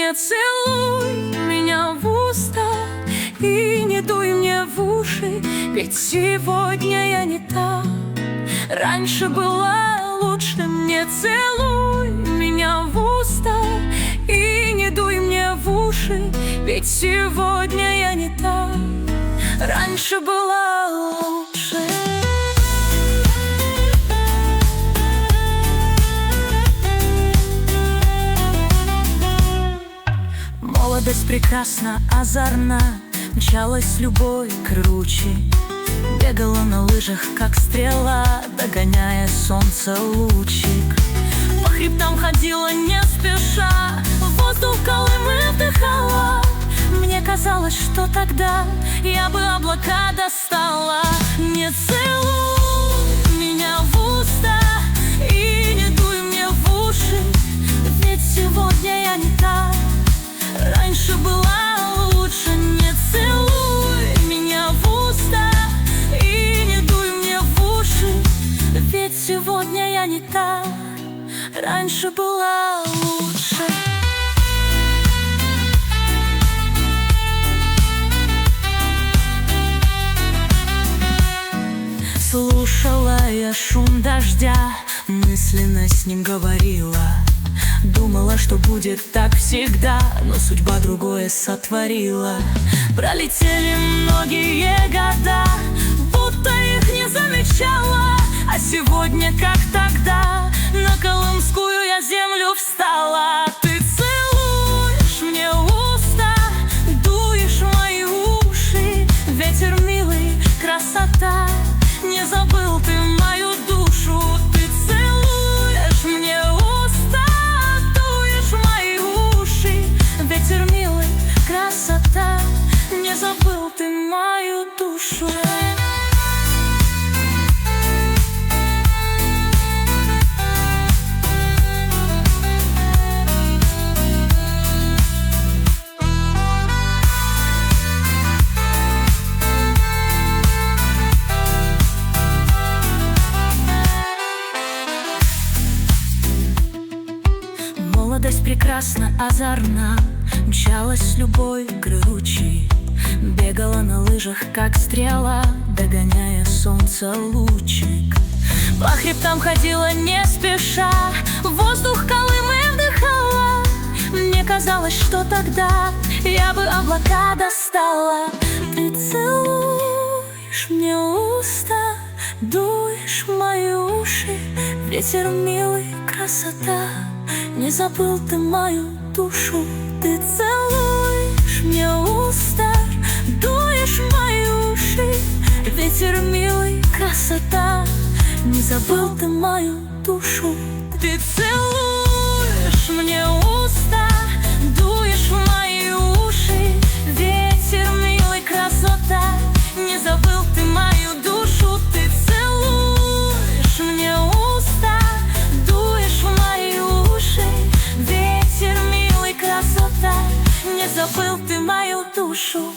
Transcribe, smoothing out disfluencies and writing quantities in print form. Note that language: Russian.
не целуй меня в уста и не дуй мне в уши, ведь сегодня я не та. Раньше была лучше, не целуй меня в уста и не дуй мне в уши, ведь сегодня я не та. Раньше была лучше. Молодость прекрасна, озорна, мчалась любовь круче, бегала на лыжах, как стрела, догоняя солнце лучик. По хребтам ходила не спеша, воздух Колымы вдыхала. Мне казалось, что тогда я бы облака достала. Не целуй меня в уста и не дуй мне в уши, ведь сегодня я не та. Раньше была лучше, не целуй меня в уста и не дуй мне в уши, ведь сегодня я не та. Раньше была лучше. Слушала я шум дождя, мысленно с ним говорила. Думала, что будет так всегда, но судьба другое сотворила. Пролетели многие года, будто их не замечала. А сегодня, как тогда, на колымскую я землю встала. Ты целуешь мне уста, дуешь в мои уши, ветер милый, красота. Не забыл ты мою душу. Ты целуешь мне уста, дуешь в мои уши, ветер милый, красота. Не забыл ты мою душу. Молодость прекрасна, озорна, мчалась любовь круче, бегала на лыжах, как стрела, догоняя солнце лучик. По хребтам ходила не спеша, воздух Колымы вдыхала. Мне казалось, что тогда я бы облака достала. Ты целуешь мне уста, дуешь в мои уши, ветер милый, красота. Не забыл ты мою душу. Ты целуешь мне уста, дуешь в мои уши, ветер милый, красота. Не забыл ты мою душу. Ты целуешь мне уста, дуешь в мои уши, ветер милый, красота. Не забыл ты мою душу. Ты целуешь мне уста, дуешь в мои уши, ветер милый, красота. Не забыл ты мою душу.